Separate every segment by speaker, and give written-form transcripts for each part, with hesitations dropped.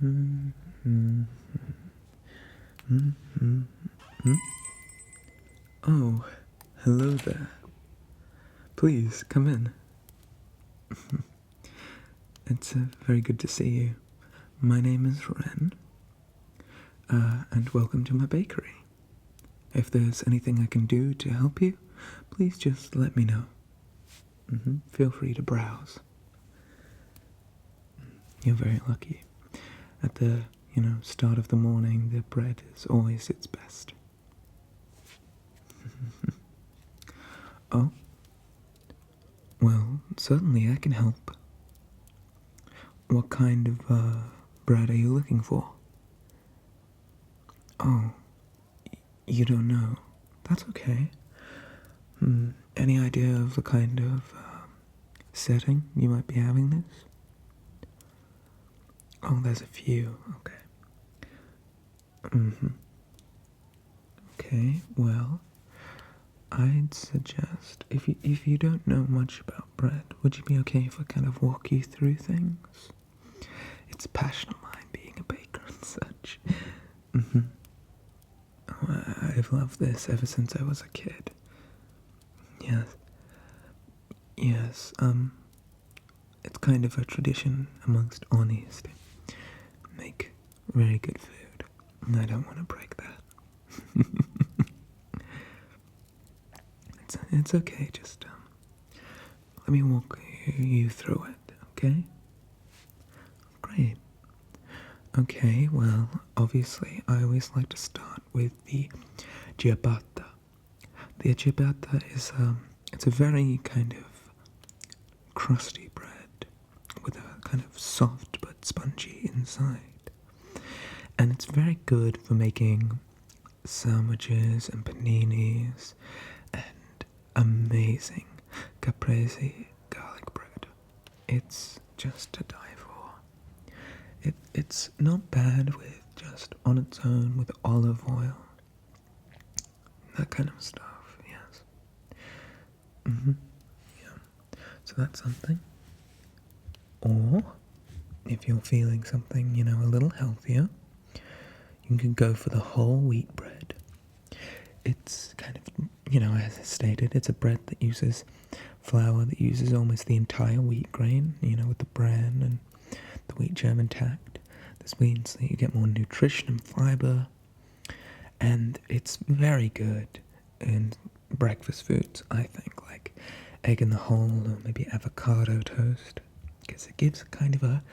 Speaker 1: Oh, hello there. Please, come in. It's very good to see you. My name is Ren, and welcome to my bakery. If there's anything I can do to help you, please just let me know. Feel free to browse. You're very lucky. At the, start of the morning, the bread is always its best. Oh? Well, certainly I can help. What kind of, bread are you looking for? Oh, you don't know. That's okay. Any idea of the kind of, setting you might be having this? Oh, there's a few, okay. Okay, well, I'd suggest, if you don't know much about bread, would you be okay if I kind of walk you through things? It's a passion of mine, being a baker and such. Oh, I've loved this ever since I was a kid. Yes, it's kind of a tradition amongst Onis to make very good food, and I don't want to break that. It's okay, just, let me walk you through it, okay? Great. Okay, well, obviously, I always like to start with the ciabatta. The ciabatta is, it's a very kind of crusty bread with a kind of soft but spongy inside. And it's very good for making sandwiches and paninis and amazing caprese garlic bread. It's just to die for. It's not bad with just on its own with olive oil. That kind of stuff, yes. Yeah. So that's something. Or, if you're feeling something, a little healthier, you can go for the whole wheat bread. It's kind of, as I stated, it's a bread that uses flour that uses almost the entire wheat grain, with the bran and the wheat germ intact. This means that you get more nutrition and fiber, and it's very good in breakfast foods, I think, like egg in the whole or maybe avocado toast, because it gives kind of a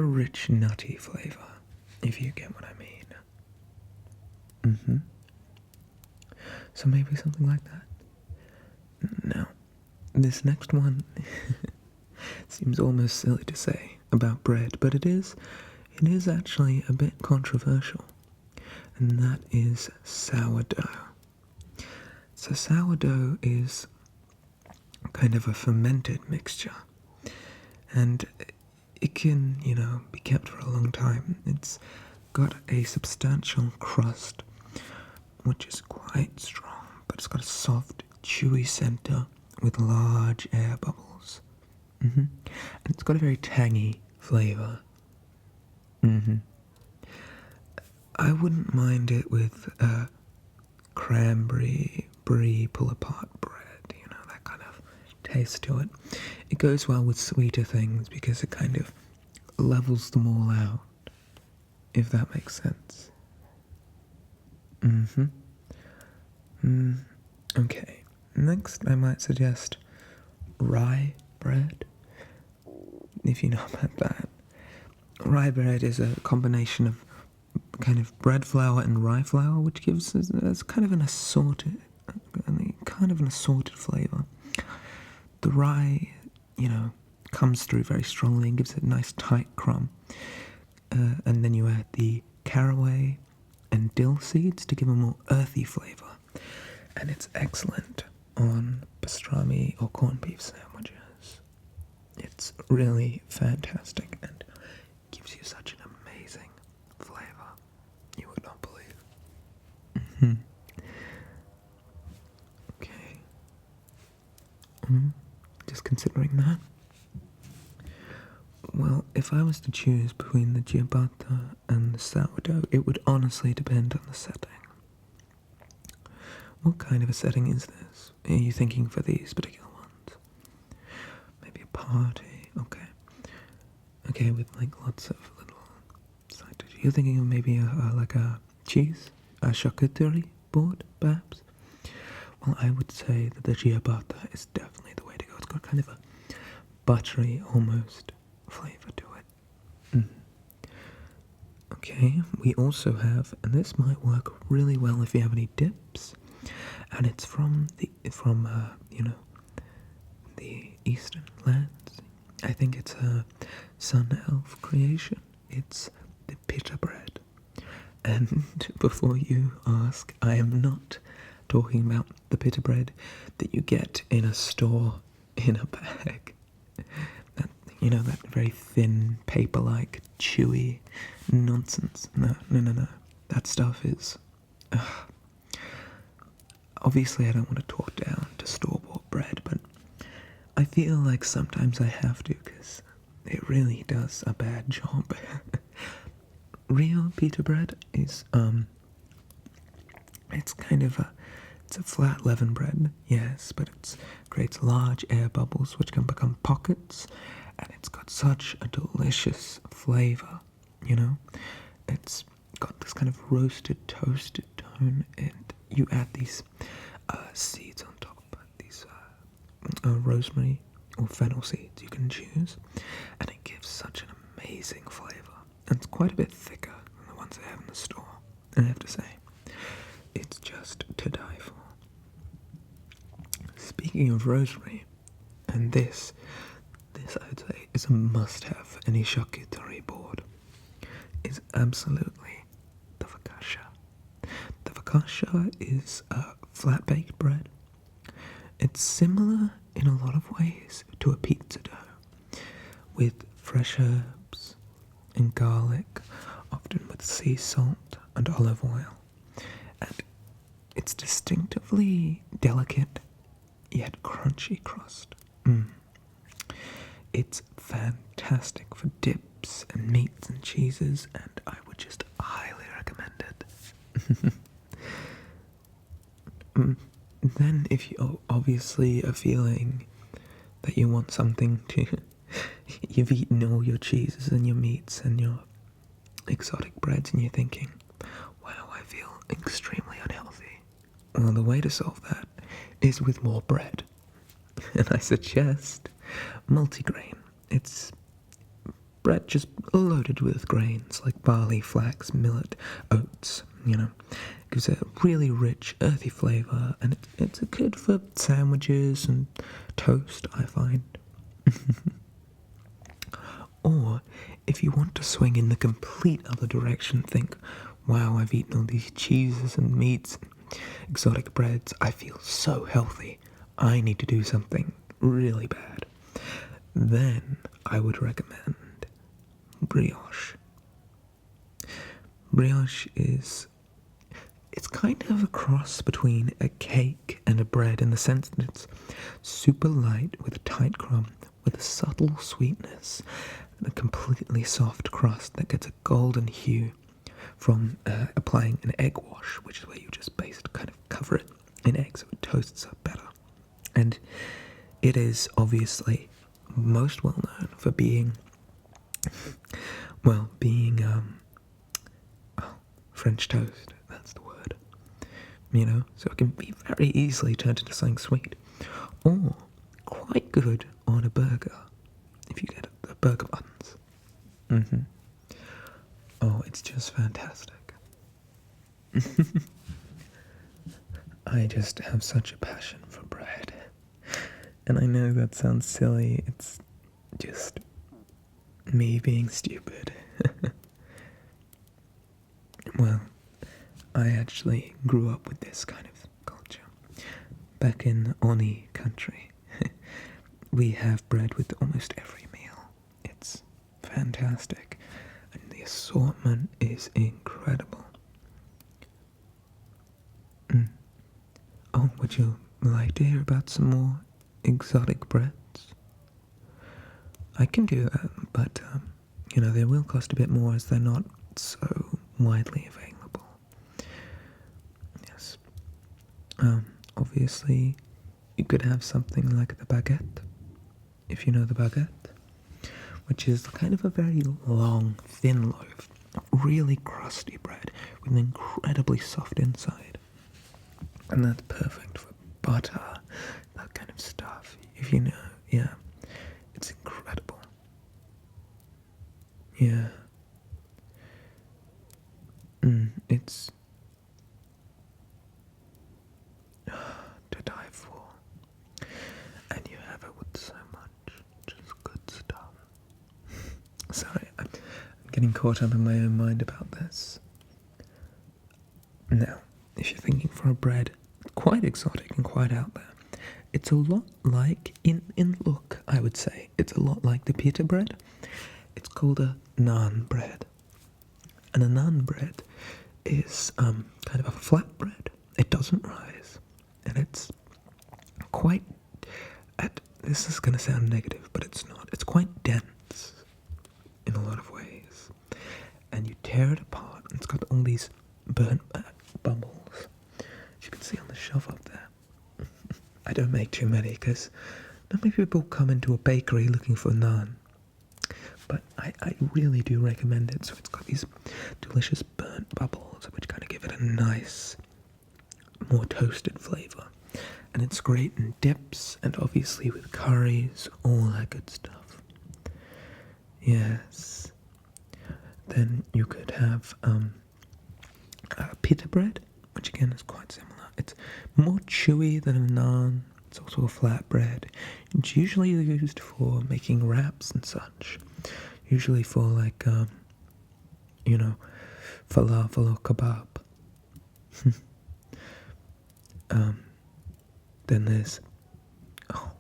Speaker 1: rich, nutty flavour, if you get what I mean. So maybe something like that. Now, this next one seems almost silly to say about bread, but it is actually a bit controversial, and that is sourdough. So sourdough is kind of a fermented mixture, and it can, be kept for a long time. It's got a substantial crust, which is quite strong, but it's got a soft, chewy center with large air bubbles. And it's got a very tangy flavor. I wouldn't mind it with cranberry brie pull-apart bread, that kind of taste to it. It goes well with sweeter things because it kind of levels them all out, if that makes sense. Okay, next I might suggest rye bread, if you know about that. Rye bread is a combination of kind of bread flour and rye flour, which gives us kind of an assorted flavour. The rye, comes through very strongly and gives it a nice tight crumb. And then you add the caraway and dill seeds to give a more earthy flavour. And it's excellent on pastrami or corned beef sandwiches. It's really fantastic and gives you such an amazing flavour. You would not believe. Okay. Just considering that. Well, if I was to choose between the ciabatta and the sourdough, it would honestly depend on the setting. What kind of a setting is this? Are you thinking for these particular ones? Maybe a party? Okay. Okay, with like lots of little side dishes. You're thinking of maybe like a cheese? A charcuterie board, perhaps? Well, I would say that the ciabatta is definitely the way to go. It's got kind of a buttery, almost, flavour to it. Okay, we also have, and this might work really well if you have any dips, and it's from the eastern lands. I think it's a sun elf creation. It's the pita bread. And before you ask, I am not talking about the pita bread that you get in a store in a bag. That very thin, paper-like, chewy nonsense. No. That stuff is... Obviously, I don't want to talk down to store-bought bread, but I feel like sometimes I have to, because it really does a bad job. Real pita bread is, it's a flat leaven bread, yes, but it creates large air bubbles which can become pockets, and it's got such a delicious flavour, It's got this kind of roasted, toasted tone, and you add these seeds on top, these rosemary or fennel seeds you can choose, and it gives such an amazing flavour. And it's quite a bit thicker than the ones they have in the store, and I have to say, it's just to die for. Speaking of rosemary, and this I would say is a must-have for any charcuterie board, is absolutely the focaccia. The focaccia is a flat-baked bread. It's similar in a lot of ways to a pizza dough, with fresh herbs and garlic, often with sea salt and olive oil. And it's distinctively delicate, yet crunchy crust. It's fantastic for dips and meats and cheeses, and I would just highly recommend it. Then, if you obviously are feeling that you want something to... you've eaten all your cheeses and your meats and your exotic breads, and you're thinking, wow, I feel extremely unhealthy. Well, the way to solve that is with more bread. And I suggest multigrain. It's bread just loaded with grains like barley, flax, millet, oats, Gives it a really rich, earthy flavour, and it's good for sandwiches and toast, I find. Or, if you want to swing in the complete other direction, think, wow, I've eaten all these cheeses and meats and exotic breads, I feel so healthy, I need to do something really bad. Then I would recommend brioche. Brioche it's kind of a cross between a cake and a bread in the sense that it's super light with a tight crumb, with a subtle sweetness, and a completely soft crust that gets a golden hue from applying an egg wash, which is where you just basically kind of cover it in egg so it toasts up better. And it is obviously most well known for being French toast, that's the word. So it can be very easily turned into something sweet. Or quite good on a burger, if you get a burger buns. Oh, it's just fantastic. I just have such a passion for bread. And I know that sounds silly, it's just me being stupid. Well, I actually grew up with this kind of culture. Back in Oni country, we have bread with almost every meal. It's fantastic, and the assortment is incredible. Oh, would you like to hear about some more exotic breads? I can do that, but they will cost a bit more as they're not so widely available. Yes. Obviously, you could have something like the baguette, if you know the baguette, which is kind of a very long, thin loaf of really crusty bread with an incredibly soft inside. And that's perfect for butter, that kind of stuff, if you know, yeah. It's incredible. Yeah. It's to die for. And you have it with so much just good stuff. Sorry, I'm getting caught up in my own mind about this. Now, if you're thinking for a bread quite exotic and quite out there, it's a lot like, in look, I would say, it's a lot like the pita bread. It's called a naan bread. And a naan bread is kind of a flat bread. It doesn't rise. And it's quite, this is going to sound negative, but it's not. It's quite dense in a lot of ways. And you tear it apart, and it's got all these burnt bubbles, as you can see on the shelf up there. I don't make too many, because not many people come into a bakery looking for naan. But I really do recommend it. So it's got these delicious burnt bubbles, which kind of give it a nice, more toasted flavour. And it's great in dips, and obviously with curries, all that good stuff. Yes. Then you could have pita bread, which again is quite similar. It's more chewy than a naan. It's also a flat bread. It's usually used for making wraps and such. Usually for like, falafel or kebab. Then there's, one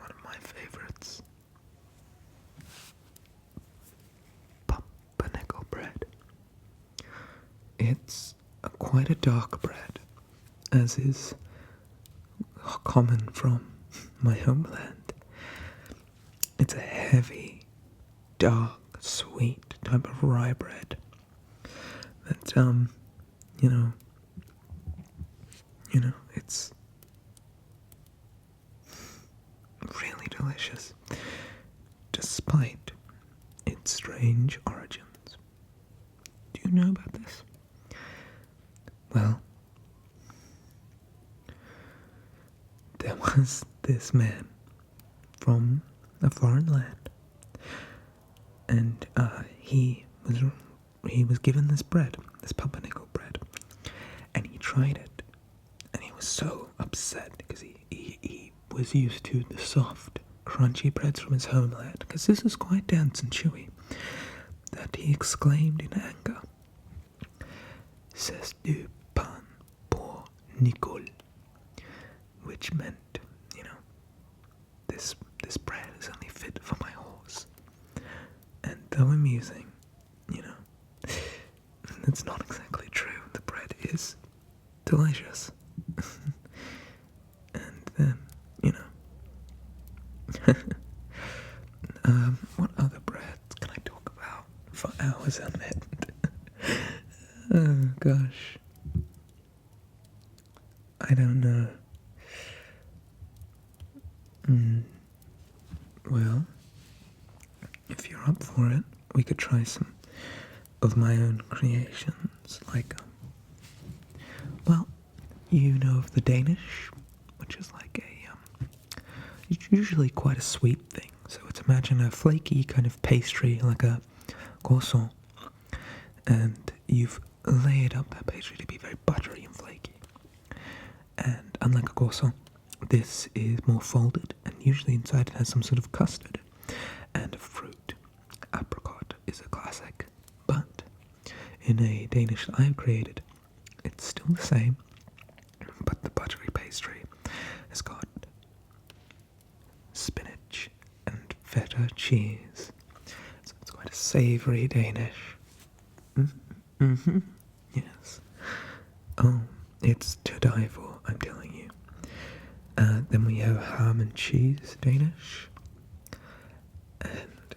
Speaker 1: of my favourites, pumpernickel bread. It's quite a dark bread, as is common from my homeland. It's a heavy, dark, sweet type of rye bread that, it's really delicious, despite its strange origins. Do you know about this? Well, there was this man from a foreign land, and he was given this bread, this pumpernickel bread, and he tried it, and he was so upset because he was used to the soft, crunchy breads from his homeland, because this is quite dense and chewy, that he exclaimed in anger, "C'est du pain pour Nicole," which meant, this bread is only fit for my horse. And though amusing, it's not exactly true. The bread is delicious. And then, what other breads can I talk about for hours on end? Oh gosh. I don't know. Well, if you're up for it, we could try some of my own creations, like, you know of the Danish, which is like it's usually quite a sweet thing. So it's, imagine a flaky kind of pastry, like a croissant, and you've layered up that pastry to be very buttery and flaky. And unlike a croissant, this is more folded, and usually inside it has some sort of custard and a fruit. Apricot is a classic, but in a Danish that I've created, it's still the same, but the buttery pastry has got spinach and feta cheese, so it's quite a savoury Danish. Yes. Oh, it's to die for, I'm telling you. Then we have ham and cheese Danish. and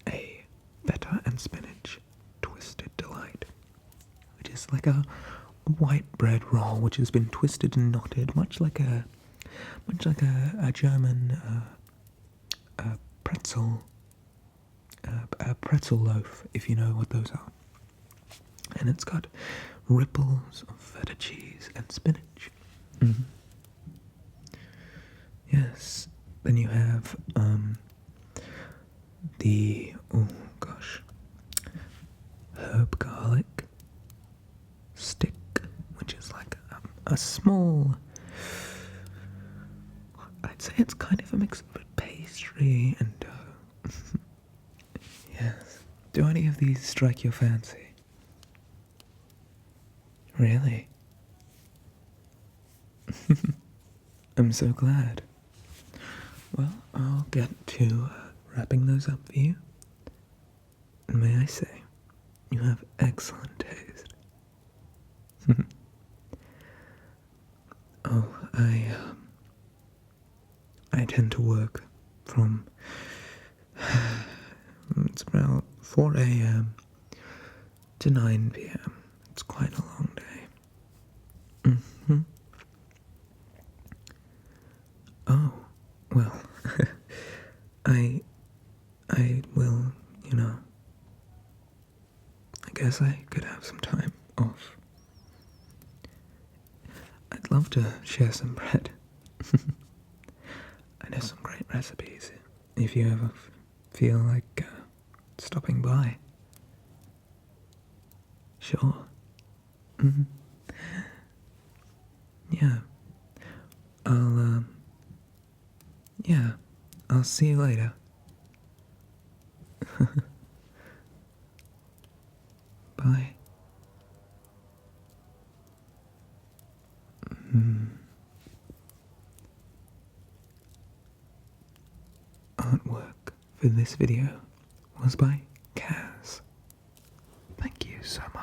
Speaker 1: a feta and spinach twisted delight, which is like a white bread roll which has been twisted and knotted, much like a German pretzel a pretzel loaf, if you know what those are. And it's got ripples of feta cheese and spinach. Yes. Then you have the herb garlic stick, which is like a small. I'd say it's kind of a mix of pastry and dough. Yes. Do any of these strike your fancy? Really? I'm so glad. Well, I'll get to wrapping those up for you. And may I say, you have excellent taste. Oh, I tend to work from it's about 4 a.m. to 9 p.m. It's quite a long day. Oh, well, I will, I guess I could have some time off. I'd love to share some bread. I know some great recipes if you ever feel like stopping by. Sure. Yeah. I'll see you later. Bye. Artwork for this video was by Kaz. Thank you so much.